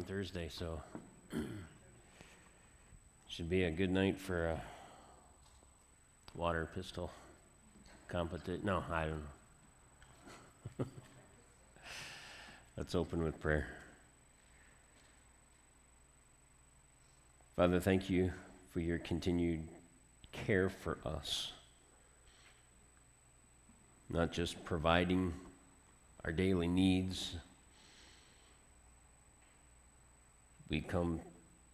on Thursday, so should be a good night for a water pistol competition. No, I don't know. Let's open with prayer. Father, thank you for your continued care for us. Not just providing our daily needs. We come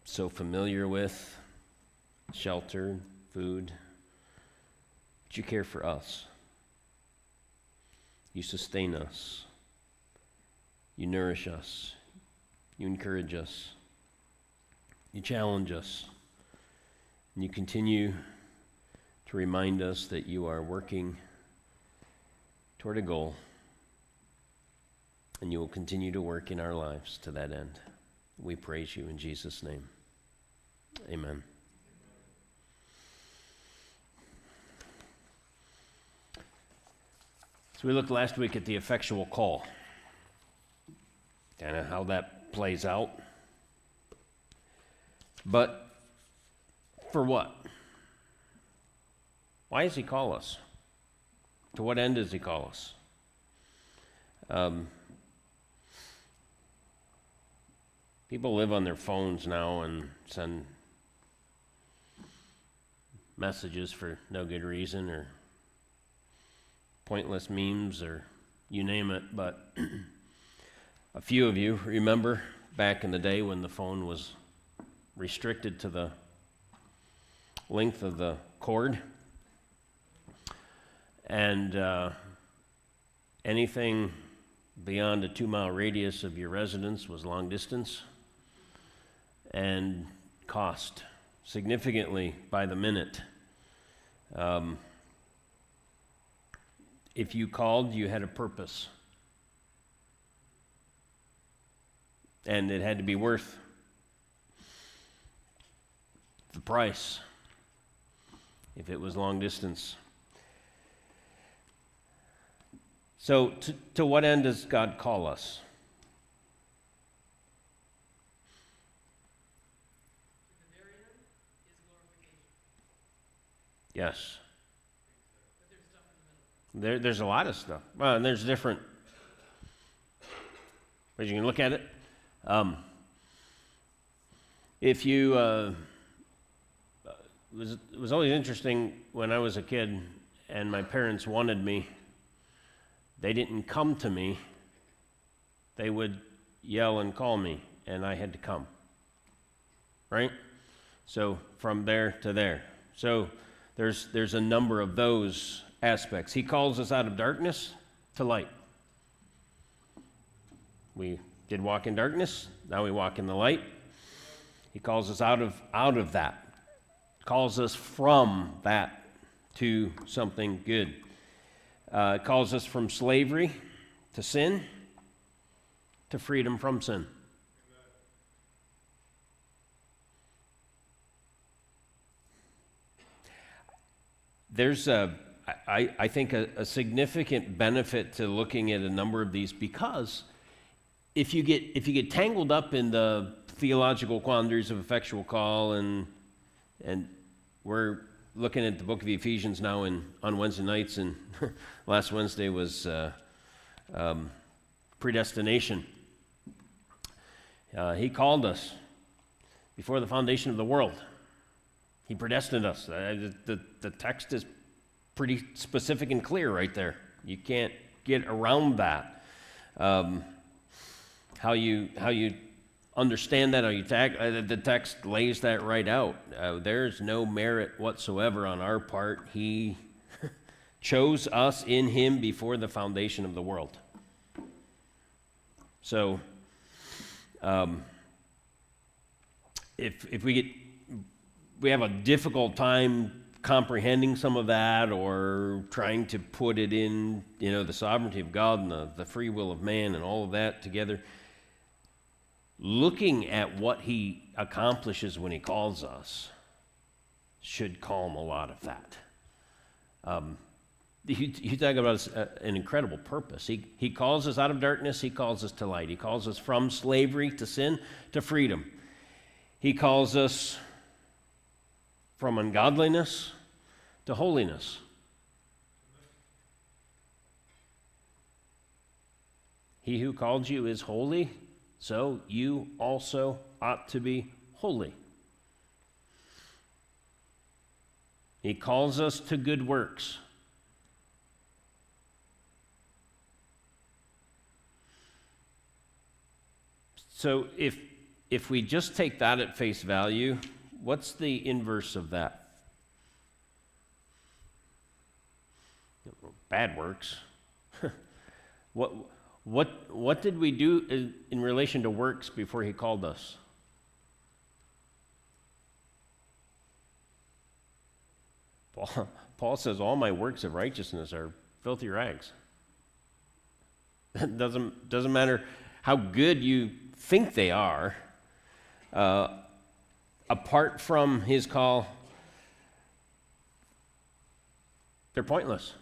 so familiar with shelter, food, but you care for us. You sustain us. You nourish us. You encourage us. You challenge us. And you continue to remind us that you are working toward a goal, and you will continue to work in our lives to that end. We praise you in Jesus' name. Amen. So we looked last week at the effectual call, kind of how that plays out. But for what? Why does he call us? To what end does he call us? People live on their phones now and send messages for no good reason, or pointless memes, or you name it. But a few of you remember back in the day when the phone was restricted to the length of the cord, and anything beyond a 2-mile radius of your residence was long distance and cost significantly by the minute. If you called, you had a purpose, and it had to be worth the price if it was long distance. So to what end does God call us? The very end is glorification. Yes. But there's stuff in the middle. There's a lot of stuff. Well, and there's different ways you can look at it. If you, it was always interesting when I was a kid and my parents wanted me. They didn't come to me. They would yell and call me, and I had to come. Right? So from there to there. So there's a number of those aspects. He calls us out of darkness to light. We did walk in darkness. Now we walk in the light. He calls us out of that. Calls us from that to something good. It calls us from slavery to sin to freedom from sin. There's I think a significant benefit to looking at a number of these, because if you get tangled up in the theological quandaries of effectual call, and we're looking at the book of Ephesians now on Wednesday nights, and last Wednesday was predestination. He called us before the foundation of the world. He predestined us. The text is pretty specific and clear right there. You can't get around that. How you understand that, the text lays that right out. There's no merit whatsoever on our part. He chose us in him before the foundation of the world. So if we have a difficult time comprehending some of that, or trying to put it in, the sovereignty of God and the free will of man and all of that together, looking at what he accomplishes when he calls us should calm a lot of that. you talk about an incredible purpose. He calls us out of darkness. He calls us to light. He calls us from slavery to sin to freedom. He calls us from ungodliness to holiness. He who called you is holy, so you also ought to be holy. He calls us to good works. So if we just take that at face value, what's the inverse of that? Bad works. What did we do in relation to works before he called us? Paul says all my works of righteousness are filthy rags. It doesn't matter how good you think they are. Apart from his call, they're pointless.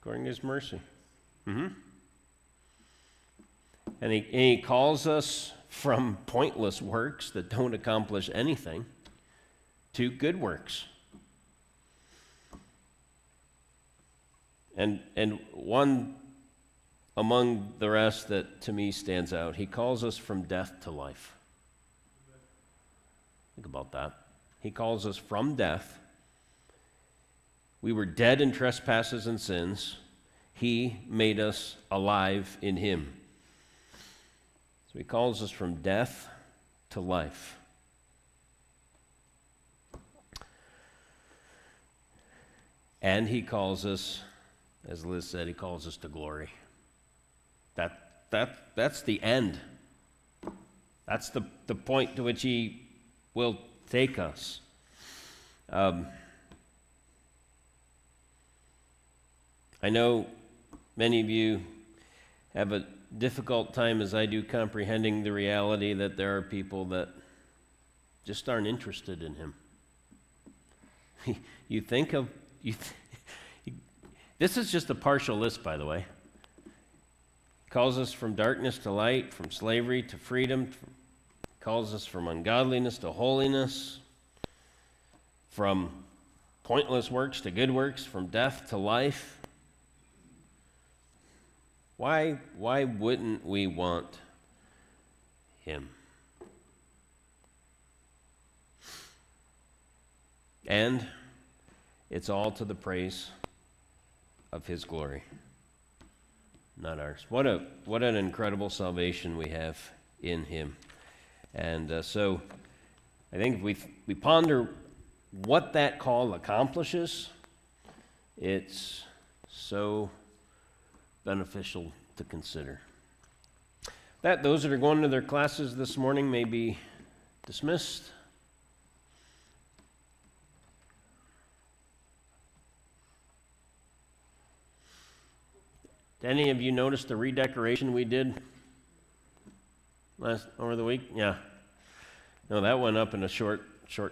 According to his mercy. Mm-hmm. And he calls us from pointless works that don't accomplish anything to good works. And one among the rest that to me stands out, he calls us from death to life. Think about that. He calls us from death. We were dead in trespasses and sins. He made us alive in him. So he calls us from death to life. And he calls us, as Liz said, he calls us to glory. That's the end. That's the point to which he will take us. I know many of you have a difficult time, as I do, comprehending the reality that there are people that just aren't interested in him. This is just a partial list, by the way. He calls us from darkness to light, from slavery to freedom, calls us from ungodliness to holiness, from pointless works to good works, from death to life. Why wouldn't we want him? And it's all to the praise of his glory, not ours. What an incredible salvation we have in him. And so I think if we ponder what that call accomplishes, it's so beneficial to consider. Those that are going to their classes this morning may be dismissed. Did any of you notice the redecoration we did over the week? Yeah. No, that went up in a short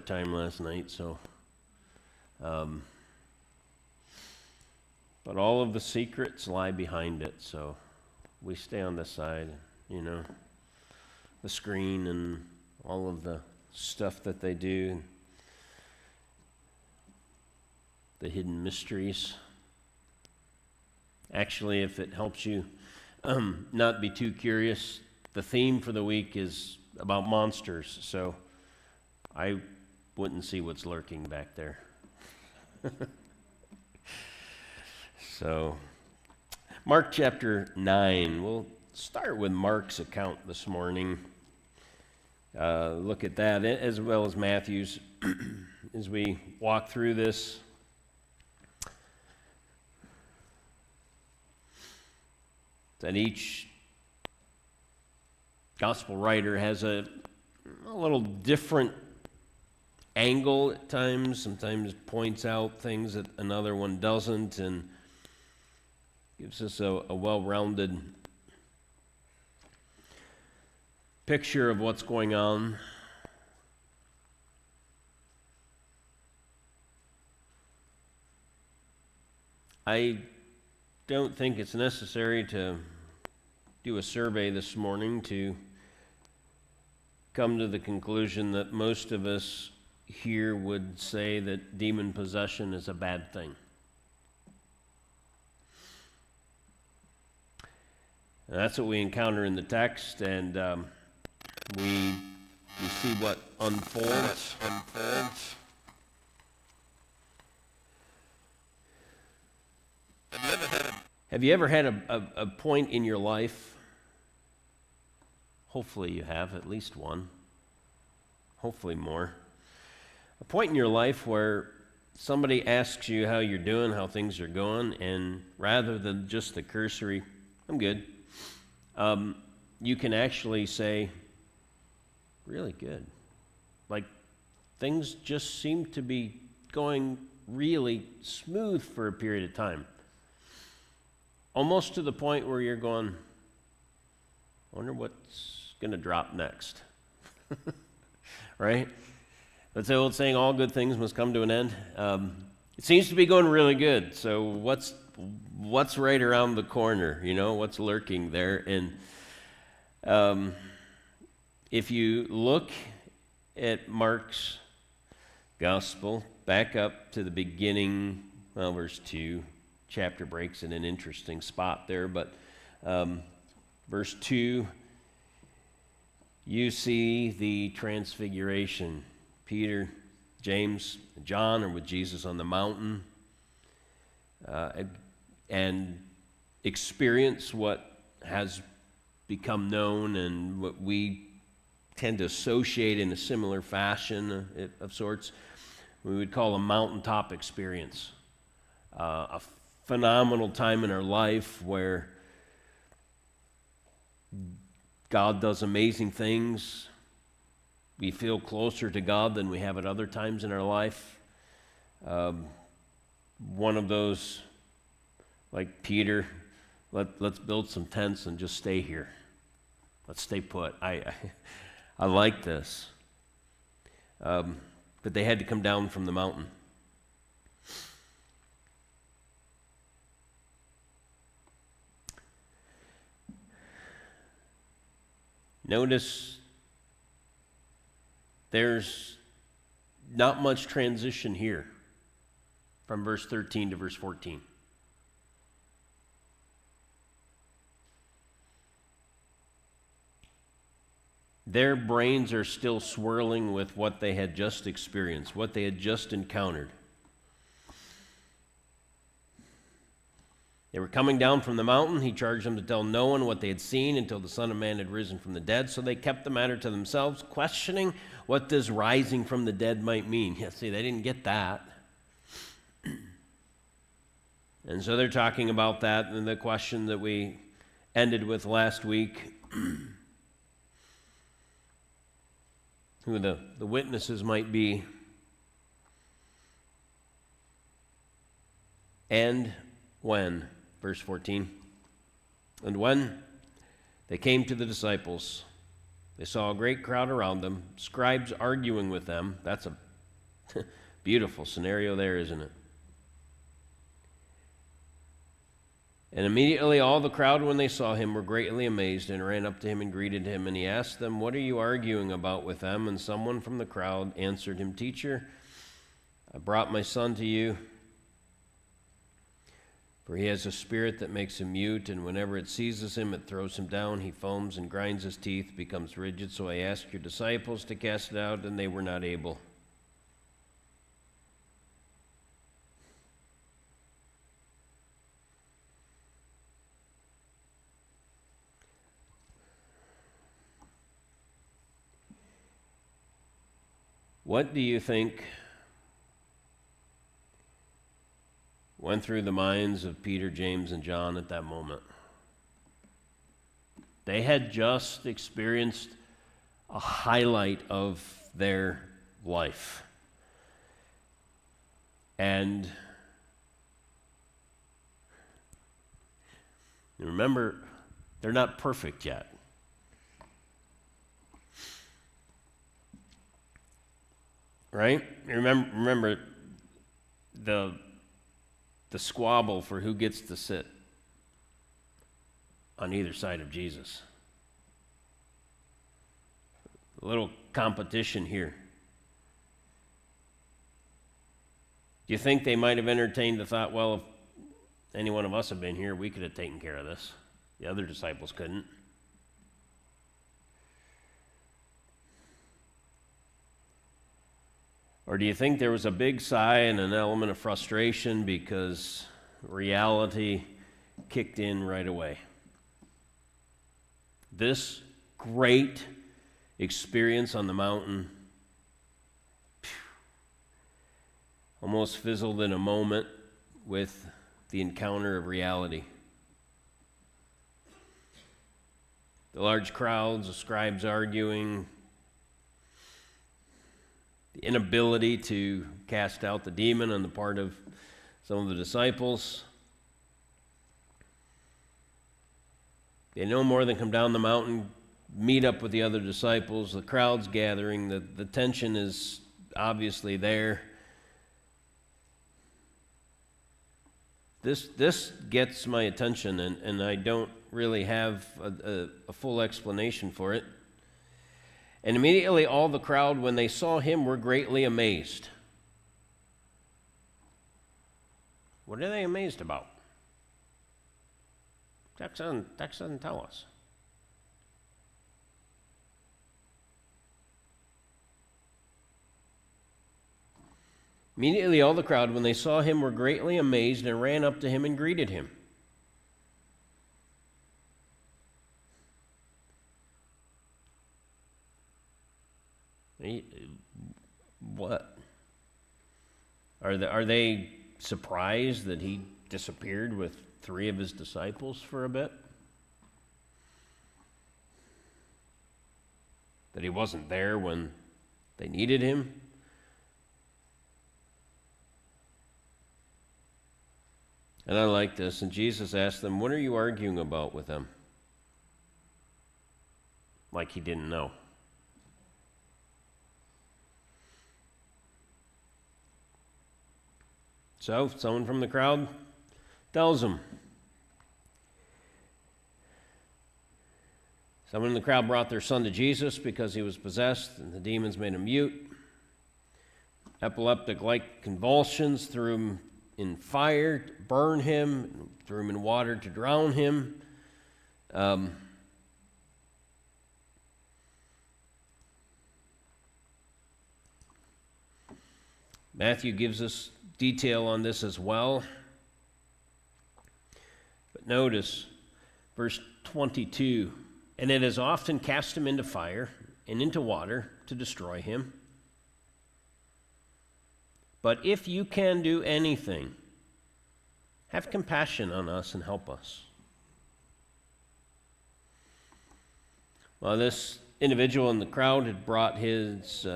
time last night, so but all of the secrets lie behind it, so we stay on this side, the screen and all of the stuff that they do, the hidden mysteries. Actually, if it helps you not be too curious, the theme for the week is about monsters, so I wouldn't see what's lurking back there. So, Mark chapter 9. We'll start with Mark's account this morning. Look at that, as well as Matthew's, as we walk through this. That each gospel writer has a little different angle at times, sometimes points out things that another one doesn't, and gives us a well-rounded picture of what's going on. I don't think it's necessary to do a survey this morning to come to the conclusion that most of us here would say that demon possession is a bad thing. And that's what we encounter in the text, and we see what unfolds. Have you ever had a point in your life? Hopefully you have, at least one. Hopefully more. A point in your life where somebody asks you how you're doing, how things are going, and rather than just the cursory, I'm good, you can actually say, really good. Like, things just seem to be going really smooth for a period of time. Almost to the point where you're going, I wonder what's going to drop next. Right? That's the old saying, all good things must come to an end. It seems to be going really good. So what's right around the corner? You know, what's lurking there? And if you look at Mark's gospel, back up to the beginning, well, verse 2, chapter breaks in an interesting spot there, but verse 2, you see the transfiguration. Peter, James, and John are with Jesus on the mountain and experience what has become known and what we tend to associate in a similar fashion of sorts, we would call a mountaintop experience. A phenomenal time in our life where God does amazing things. We feel closer to God than we have at other times in our life. One of those, like Peter, let's build some tents and just stay here. Let's stay put. I like this. But they had to come down from the mountain. Notice there's not much transition here from verse 13 to verse 14. Their brains are still swirling with what they had just experienced, what they had just encountered. They were coming down from the mountain. He charged them to tell no one what they had seen until the Son of Man had risen from the dead. So they kept the matter to themselves, questioning what this rising from the dead might mean. Yeah, see, they didn't get that. And so they're talking about that and the question that we ended with last week. Who the witnesses might be. And when, verse 14, and when they came to the disciples, they saw a great crowd around them, scribes arguing with them. That's a beautiful scenario there, isn't it? And immediately all the crowd, when they saw him, were greatly amazed and ran up to him and greeted him. And he asked them, "What are you arguing about with them?" And someone from the crowd answered him, "Teacher, I brought my son to you, for he has a spirit that makes him mute, and whenever it seizes him, it throws him down. He foams and grinds his teeth, becomes rigid. So I asked your disciples to cast it out, and they were not able." What do you think went through the minds of Peter, James, and John at that moment? They had just experienced a highlight of their life. And remember, they're not perfect yet. Right? Remember the the squabble for who gets to sit on either side of Jesus. A little competition here. Do you think they might have entertained the thought, well, if any one of us had been here, we could have taken care of this? The other disciples couldn't. Or do you think there was a big sigh and an element of frustration because reality kicked in right away? This great experience on the mountain almost fizzled in a moment with the encounter of reality. The large crowds, the scribes arguing, the inability to cast out the demon on the part of some of the disciples. They no more than come down the mountain, meet up with the other disciples, the crowd's gathering, the tension is obviously there. This gets my attention, and I don't really have a full explanation for it. And immediately all the crowd, when they saw him, were greatly amazed. What are they amazed about? Text doesn't tell us. Immediately all the crowd, when they saw him, were greatly amazed and ran up to him and greeted him. What? Are they surprised that he disappeared with 3 of his disciples for a bit? That he wasn't there when they needed him? And I like this. And Jesus asked them, "What are you arguing about with them?" Like he didn't know. So, someone from the crowd tells him. Someone in the crowd brought their son to Jesus because he was possessed, and the demons made him mute. Epileptic-like convulsions, threw him in fire to burn him, threw him in water to drown him. Matthew gives us detail on this as well. But notice verse 22, "And it has often cast him into fire and into water to destroy him. But if you can do anything, have compassion on us and help us." Well, this individual in the crowd had brought his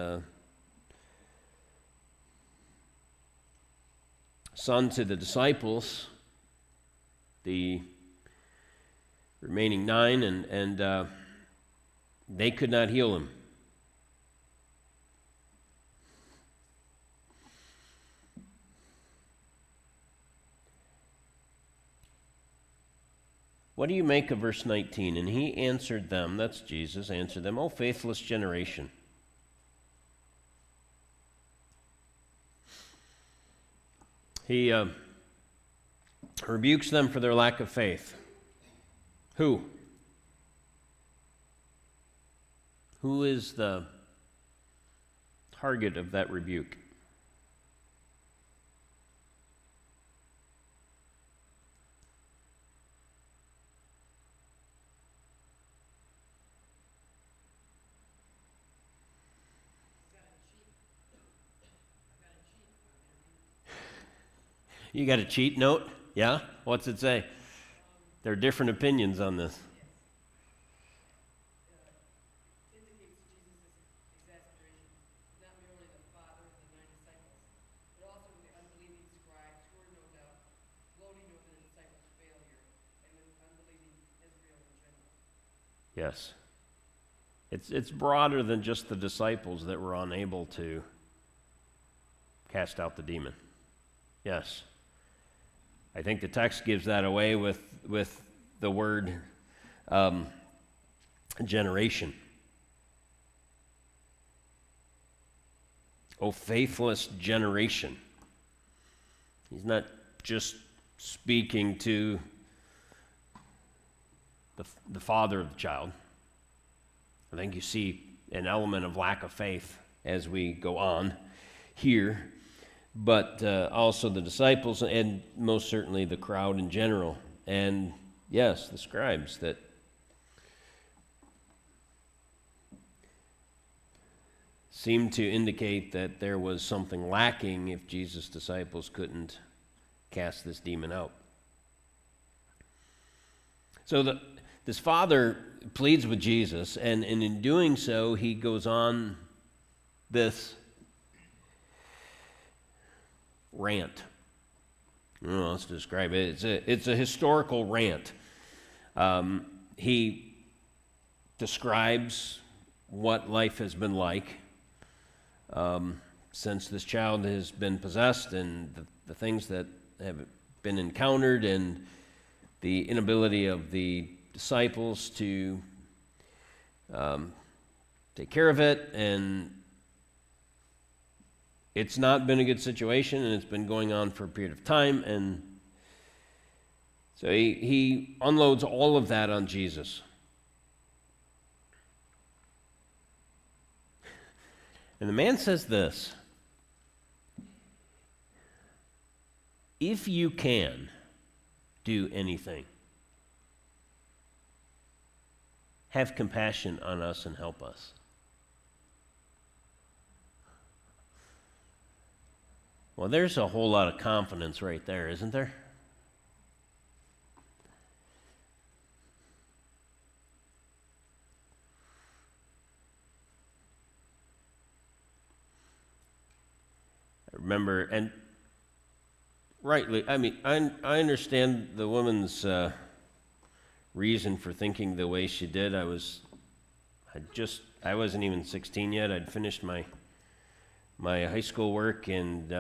son to the disciples, the remaining 9, and they could not heal him. What do you make of verse 19? "And he answered them," that's Jesus, answered them, "O faithless generation." He rebukes them for their lack of faith. Who? Who is the target of that rebuke? You got a cheat note? Yeah? What's it say? There are different opinions on this. Indicates Jesus' exasperation, not merely the father of the 9 disciples, but also the unbelieving scribes who were no doubt gloating over the disciples' failure and the unbelieving Israel in general. Yes. It's broader than just the disciples that were unable to cast out the demon. Yes. I think the text gives that away with the word generation. O faithless generation. He's not just speaking to the father of the child. I think you see an element of lack of faith as we go on here, but also the disciples and most certainly the crowd in general. And yes, the scribes that seemed to indicate that there was something lacking if Jesus' disciples couldn't cast this demon out. So this father pleads with Jesus, and in doing so, he goes on this rant. I don't know how else to describe it. It's a historical rant. He describes what life has been like since this child has been possessed, and the things that have been encountered, and the inability of the disciples to take care of it. And it's not been a good situation, and it's been going on for a period of time. And so he unloads all of that on Jesus. And the man says this: if you can do anything, have compassion on us and help us. Well, there's a whole lot of confidence right there, isn't there? I remember, and rightly, I mean, I understand the woman's reason for thinking the way she did. I wasn't even 16 yet. I'd finished my high school work, and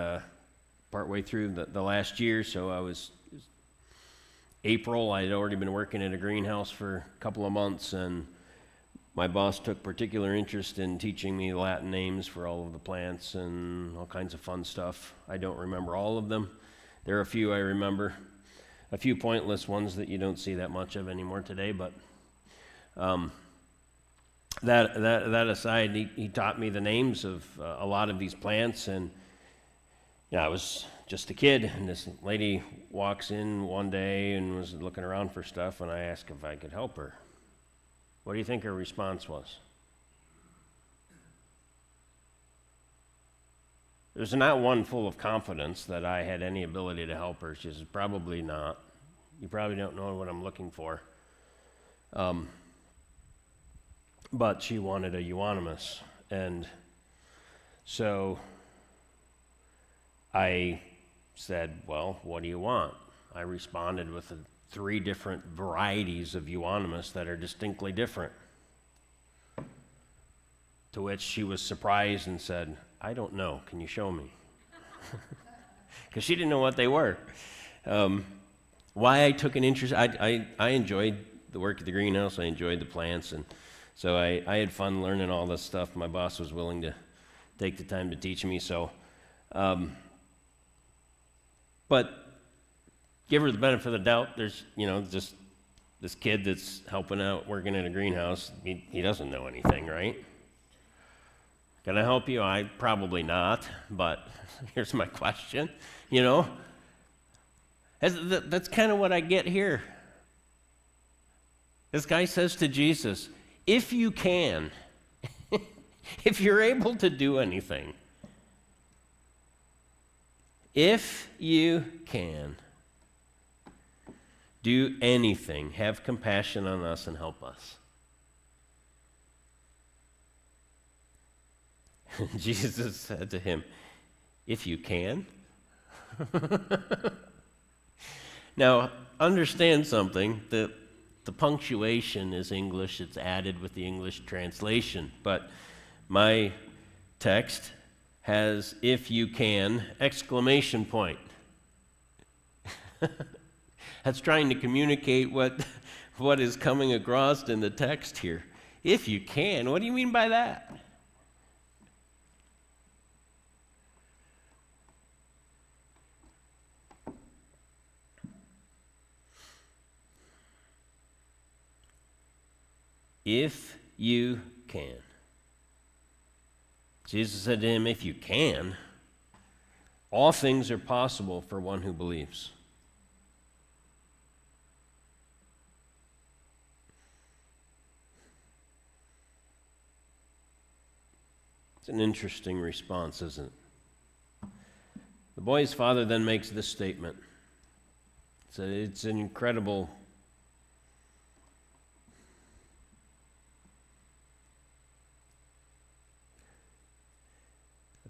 partway through the last year, so it was April. I'd already been working at a greenhouse for a couple of months, and my boss took particular interest in teaching me Latin names for all of the plants and all kinds of fun stuff. I don't remember all of them. There are a few I remember, a few pointless ones that you don't see that much of anymore today, but that aside, he taught me the names of a lot of these plants. And I was just a kid, and this lady walks in one day and was looking around for stuff, and I asked if I could help her. What do you think her response was? There's not one full of confidence that I had any ability to help her. She says, probably not. You probably don't know what I'm looking for. But she wanted a euonymus. And so I said, well, what do you want? I responded with 3 different varieties of euonymus that are distinctly different. To which she was surprised and said, I don't know. Can you show me? Because she didn't know what they were. Why I took an interest, I enjoyed the work at the greenhouse. I enjoyed the plants, and so I had fun learning all this stuff. My boss was willing to take the time to teach me. So, but give her the benefit of the doubt. There's, just this kid that's helping out, working in a greenhouse. He doesn't know anything, right? Can I help you? Probably not, but here's my question, That's kind of what I get here. This guy says to Jesus, if you can, if you're able to do anything, if you can do anything, have compassion on us and help us. Jesus said to him, if you can. Now, understand something. The punctuation is English. It's added with the English translation. But my text has, if you can, exclamation point. That's trying to communicate what is coming across in the text here. If you can. What do you mean by that? If you can. Jesus said to him, if you can, all things are possible for one who believes. It's an interesting response, isn't it? The boy's father then makes this statement. It's an incredible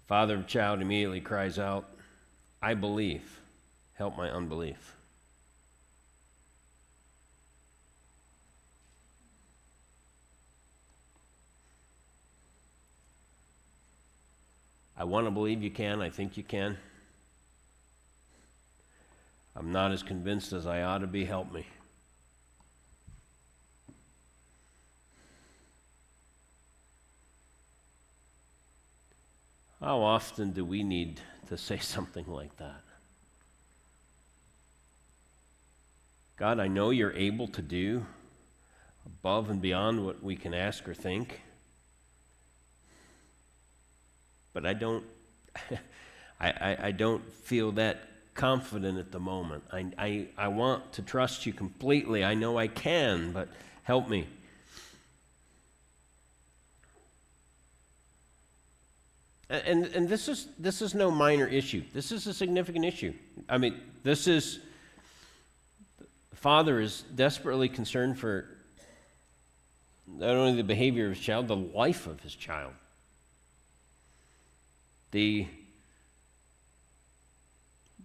The father of the child immediately cries out, I believe, help my unbelief. I want to believe you can. I think you can. I'm not as convinced as I ought to be. Help me. How often do we need to say something like that? God, I know you're able to do above and beyond what we can ask or think, but I don't I don't feel that confident at the moment. I want to trust you completely. I know I can, but help me. And this is no minor issue. This is a significant issue. I mean, the father is desperately concerned for not only the behavior of his child, the life of his child. The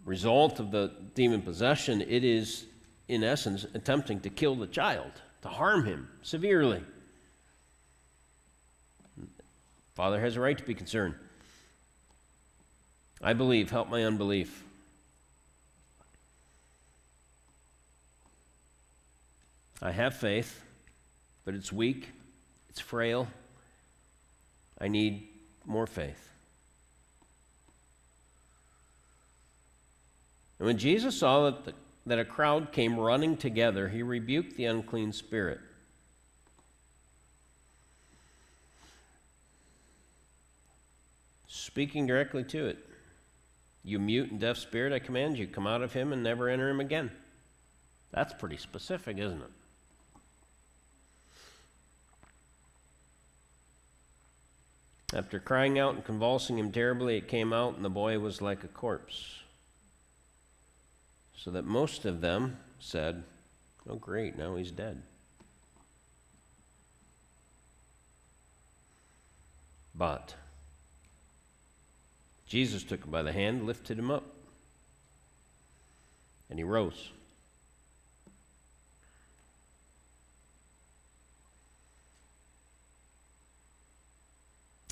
result of the demon possession, it is, in essence, attempting to kill the child, to harm him severely. Father has a right to be concerned. I believe, help my unbelief. I have faith, but it's weak, it's frail. I need more faith. And when Jesus saw that a crowd came running together, he rebuked the unclean spirit. Speaking directly to it. You mute and deaf spirit, I command you, come out of him and never enter him again. That's pretty specific, isn't it? After crying out and convulsing him terribly, it came out, and the boy was like a corpse. So that most of them said, oh great, now he's dead. But Jesus took him by the hand, lifted him up, and he rose.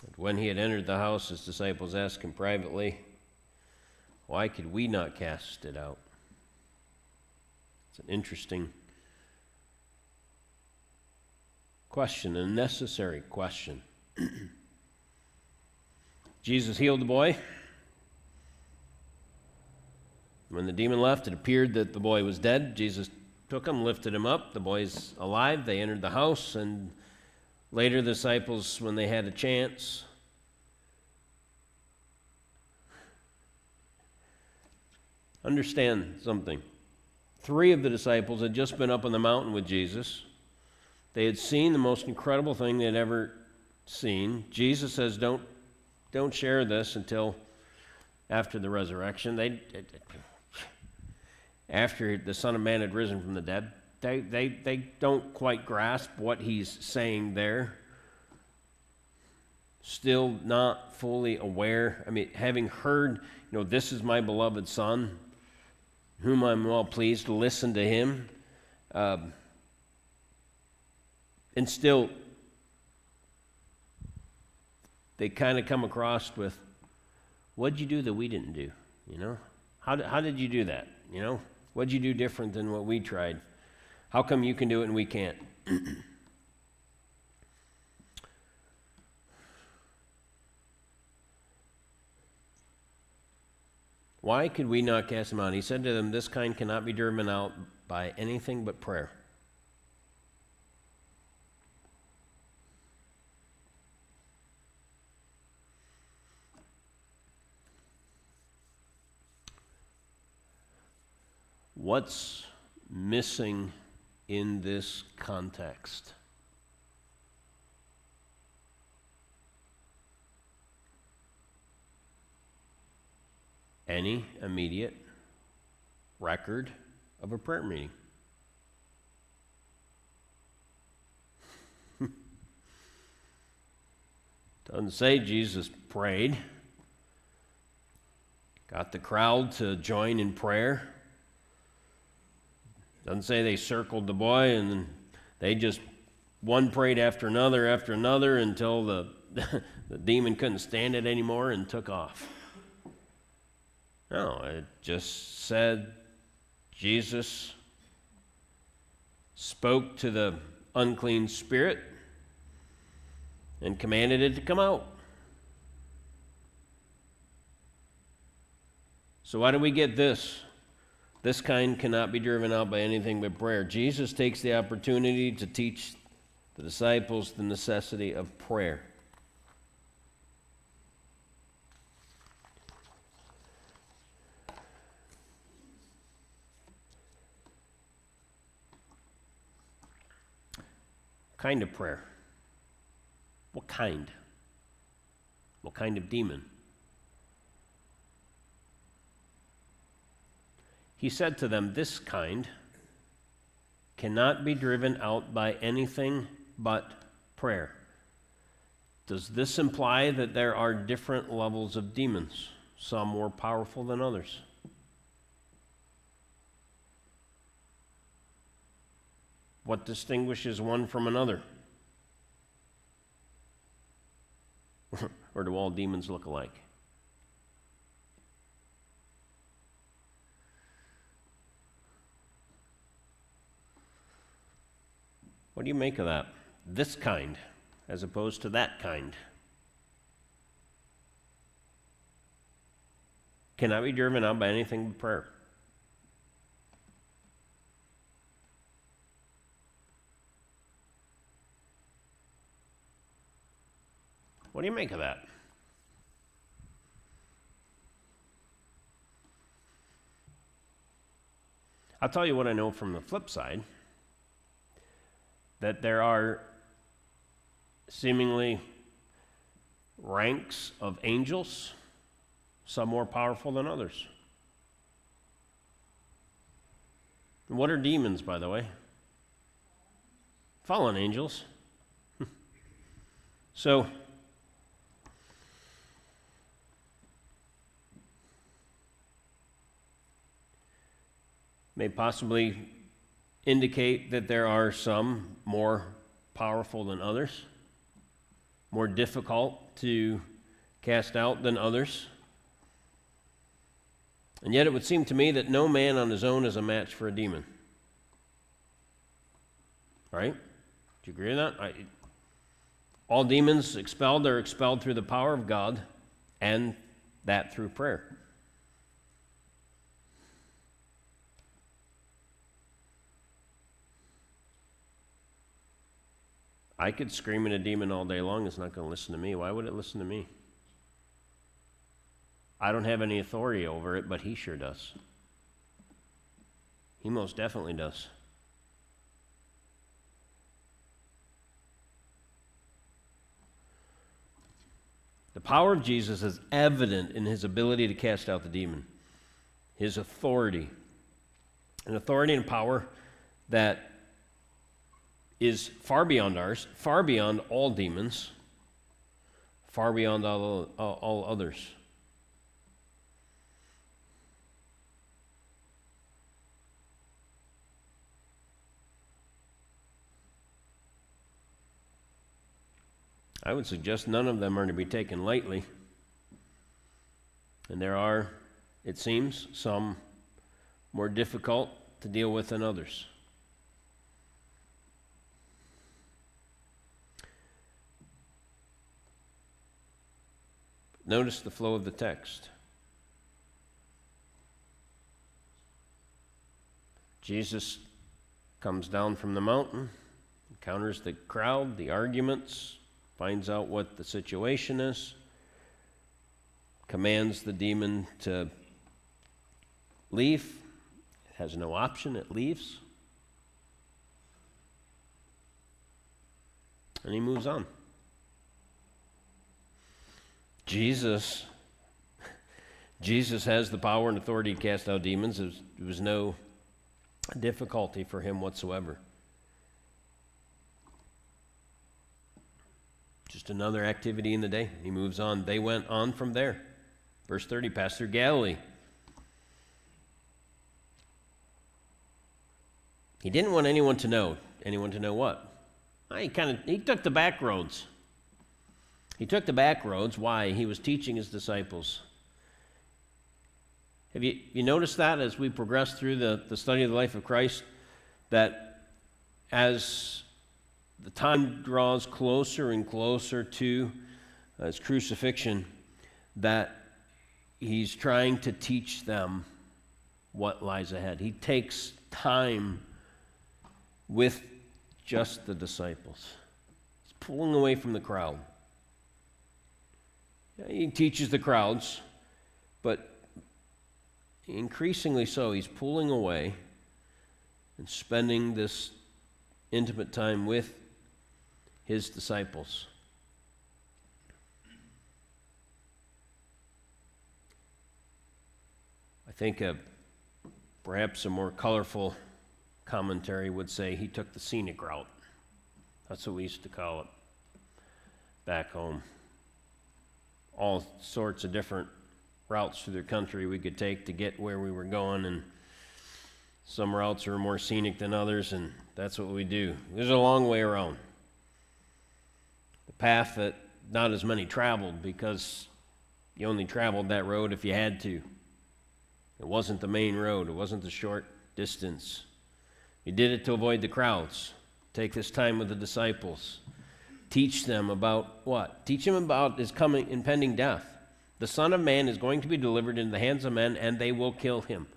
And when he had entered the house, his disciples asked him privately, why could we not cast it out? It's an interesting question, a necessary question. Jesus healed the boy. When the demon left, it appeared that the boy was dead. Jesus took him, lifted him up. The boy's alive. They entered the house, and later the disciples, when they had a chance, understand something. 3 of the disciples had just been up on the mountain with Jesus. They had seen the most incredible thing they'd ever seen. Jesus says, don't share this until after the resurrection. After the Son of Man had risen from the dead, they don't quite grasp what he's saying there. Still not fully aware. I mean, having heard, this is my beloved Son, whom I'm well pleased to listen to him. And still, they kind of come across with, what'd you do that we didn't do? How did you do that? What'd you do different than what we tried? How come you can do it and we can't? Why could we not cast them out? He said to them, this kind cannot be driven out by anything but prayer. What's missing in this context? Any immediate record of a prayer meeting. Doesn't say Jesus prayed, got the crowd to join in prayer. Doesn't say they circled the boy and they just one prayed after another until the demon couldn't stand it anymore and took off. No, it just said Jesus spoke to the unclean spirit and commanded it to come out. So why do we get this? This kind cannot be driven out by anything but prayer. Jesus takes the opportunity to teach the disciples the necessity of prayer. Kind of prayer? What kind? What kind of demon? He said to them, this kind cannot be driven out by anything but prayer. Does this imply that there are different levels of demons, some more powerful than others? What distinguishes one from another? Or do all demons look alike? What do you make of that? This kind, as opposed to that kind. Cannot be driven out by anything but prayer. What do you make of that? I'll tell you what I know from the flip side, that there are seemingly ranks of angels, some more powerful than others. What are demons, by the way? Fallen angels. So, may possibly indicate that there are some more powerful than others, more difficult to cast out than others. And yet it would seem to me that no man on his own is a match for a demon. Right? Do you agree with that? All demons expelled are expelled through the power of God, and that through prayer. I could scream at a demon all day long. It's not going to listen to me. Why would it listen to me? I don't have any authority over it, but he sure does. He most definitely does. The power of Jesus is evident in his ability to cast out the demon. His authority. An authority and power that is far beyond ours, far beyond all demons, far beyond all others. I would suggest none of them are to be taken lightly. And there are, it seems, some more difficult to deal with than others. Notice the flow of the text. Jesus comes down from the mountain, encounters the crowd, the arguments, finds out what the situation is, commands the demon to leave. It has no option, it leaves. And he moves on. Jesus has the power and authority to cast out demons. There was no difficulty for him whatsoever. Just another activity in the day. He moves on. They went on from there. Verse 30, passed through Galilee. He didn't want anyone to know. Anyone to know what? He took the back roads. He took the back roads. Why? He was teaching his disciples. Have you noticed that as we progress through the study of the life of Christ, that as the time draws closer and closer to his crucifixion, that he's trying to teach them what lies ahead. He takes time with just the disciples. He's pulling away from the crowd. He teaches the crowds, but increasingly so, he's pulling away and spending this intimate time with his disciples. I think perhaps a more colorful commentary would say he took the scenic route. That's what we used to call it back home. All sorts of different routes through the country we could take to get where we were going, and some routes are more scenic than others, and that's what we do. There's a long way around. The path that not as many traveled, because you only traveled that road if you had to. It wasn't the main road. It wasn't the short distance. He did it to avoid the crowds. Take this time with the disciples. Teach them about what? Teach them about his coming, impending death. The Son of Man is going to be delivered into the hands of men, and they will kill him.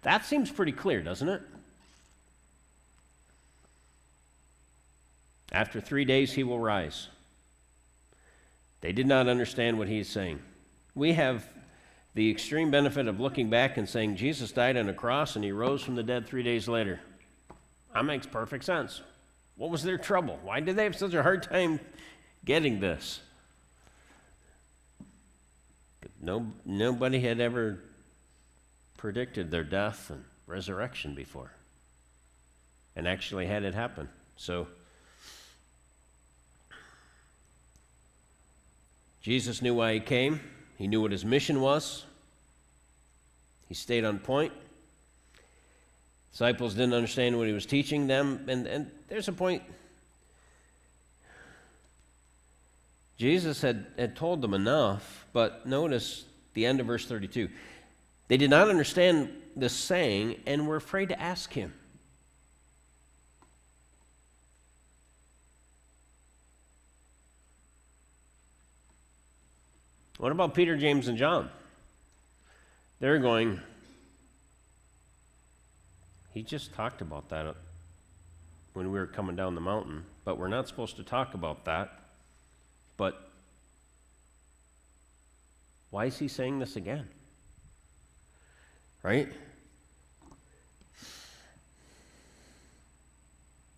That seems pretty clear, doesn't it? After 3 days, he will rise. They did not understand what he is saying. We have the extreme benefit of looking back and saying, Jesus died on a cross and he rose from the dead 3 days later. That makes perfect sense. What was their trouble? Why did they have such a hard time getting this? Nobody had ever predicted their death and resurrection before and actually had it happen. So Jesus knew why he came. He knew what his mission was. He stayed on point. Disciples didn't understand what he was teaching them. And there's a point. Jesus had told them enough, but notice the end of verse 32. They did not understand the saying and were afraid to ask him. What about Peter, James, and John? They're going, he just talked about that when we were coming down the mountain, but we're not supposed to talk about that. But why is he saying this again? Right?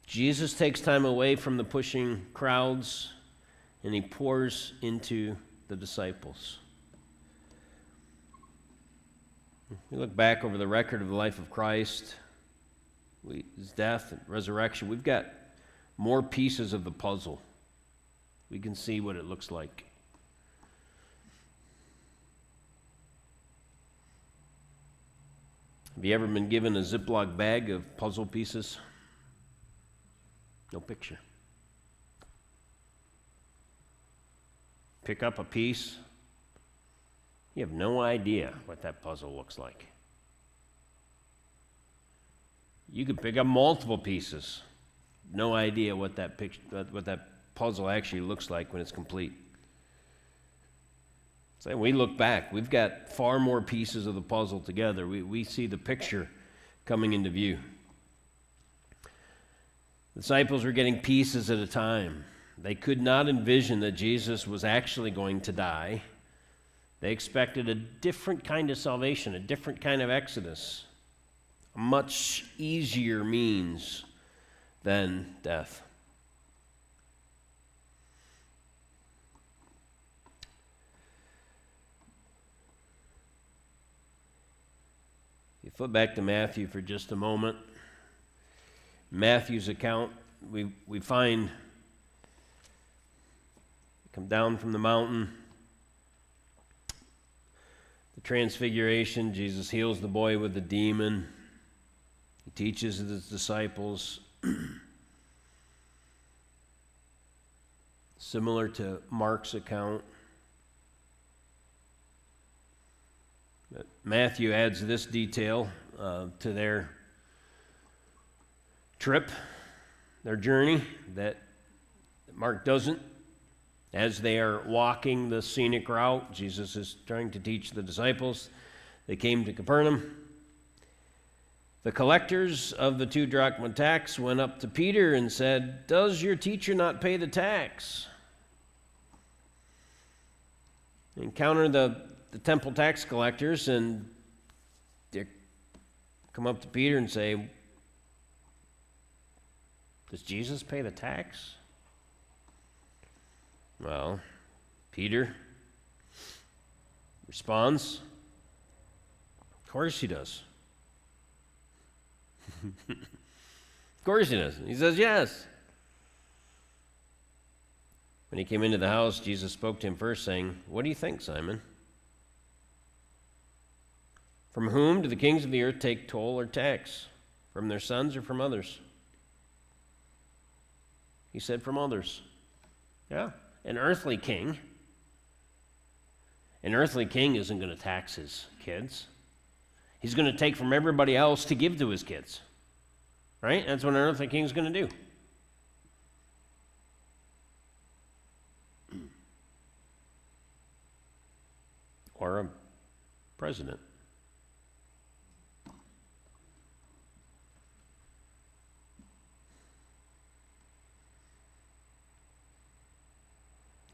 Jesus takes time away from the pushing crowds, and he pours into the disciples. We look back over the record of the life of Christ, his death and resurrection. We've got more pieces of the puzzle. We can see what it looks like. Have you ever been given a Ziploc bag of puzzle pieces? No picture. Pick up a piece. You have no idea what that puzzle looks like. You could pick up multiple pieces. No idea what that puzzle actually looks like when it's complete. So we look back, we've got far more pieces of the puzzle together. We see the picture coming into view. The disciples were getting pieces at a time. They could not envision that Jesus was actually going to die. They expected a different kind of salvation, a different kind of exodus, a much easier means than death. You flip back to Matthew for just a moment. Matthew's account, we find come down from the mountain, the transfiguration. Jesus heals the boy with the demon. He teaches his disciples. Similar to Mark's account. But Matthew adds this detail to their trip, their journey, that Mark doesn't. As they are walking the scenic route, Jesus is trying to teach the disciples. They came to Capernaum. The collectors of the 2 drachma tax went up to Peter and said, "Does your teacher not pay the tax?" They encounter the temple tax collectors, and they come up to Peter and say, "Does Jesus pay the tax?" Well, Peter responds, "Of course he does." Of course he does. He says, "Yes." When he came into the house, Jesus spoke to him first, saying, "What do you think, Simon? From whom do the kings of the earth take toll or tax? From their sons or from others?" He said, "From others." Yeah, an earthly king isn't going to tax his kids. He's going to take from everybody else to give to his kids. Right? That's what an earthly king is going to do. Or a president.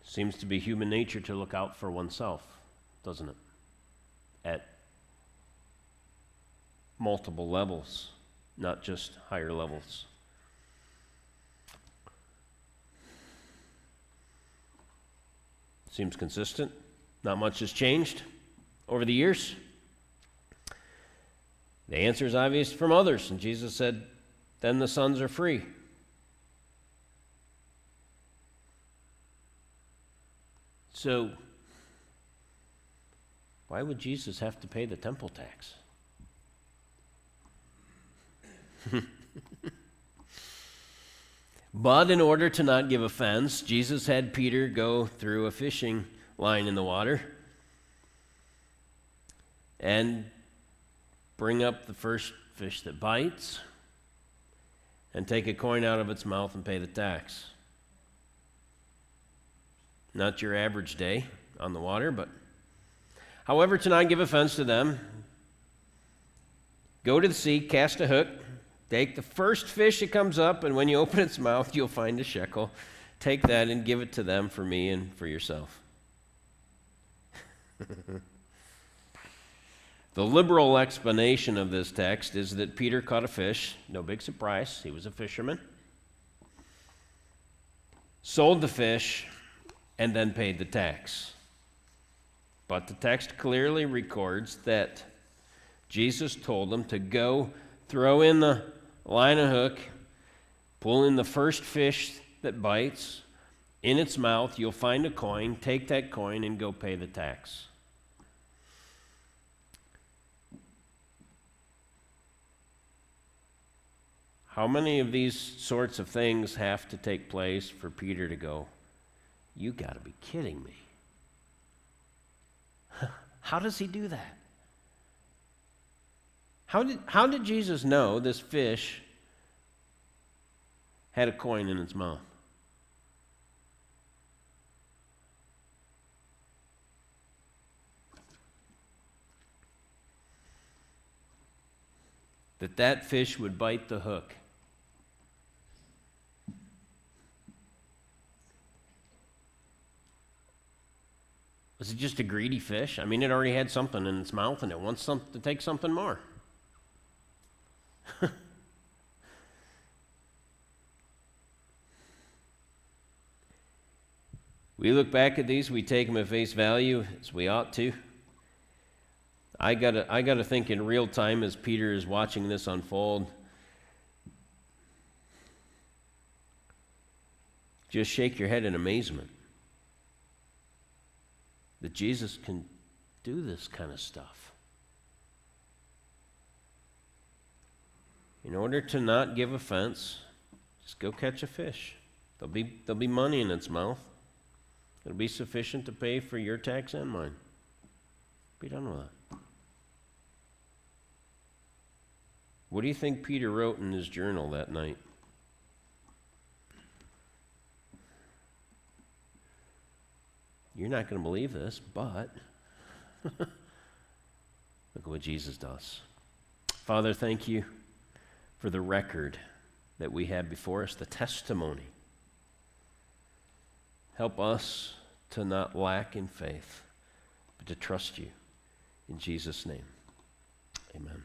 Seems to be human nature to look out for oneself, doesn't it? At multiple levels, not just higher levels. Seems consistent. Not much has changed over the years. The answer is obvious: from others. And Jesus said, "Then the sons are free." So, why would Jesus have to pay the temple tax? But in order to not give offense, Jesus had Peter go through a fishing line in the water and bring up the first fish that bites and take a coin out of its mouth and pay the tax. Not your average day on the water, but however, to not give offense to them, go to the sea, cast a hook, take the first fish that comes up, and when you open its mouth, you'll find a shekel. Take that and give it to them for me and for yourself. The liberal explanation of this text is that Peter caught a fish, no big surprise, he was a fisherman, sold the fish, and then paid the tax. But the text clearly records that Jesus told them to go throw in the line and hook, pull in the first fish that bites. In its mouth, you'll find a coin. Take that coin and go pay the tax. How many of these sorts of things have to take place for Peter to go, "You got to be kidding me"? How does he do that? How did Jesus know this fish had a coin in its mouth? That fish would bite the hook. Was it just a greedy fish? I mean, it already had something in its mouth and it wants to take something more. We look back at these, we take them at face value, as we ought to. I gotta think in real time as Peter is watching this unfold. Just shake your head in amazement that Jesus can do this kind of stuff. In order to not give offense, just go catch a fish. There'll be money in its mouth. It'll be sufficient to pay for your tax and mine. Be done with it. What do you think Peter wrote in his journal that night? You're not going to believe this, but look at what Jesus does. Father, thank you for the record that we have before us, the testimony. Help us to not lack in faith, but to trust you. In Jesus' name, amen.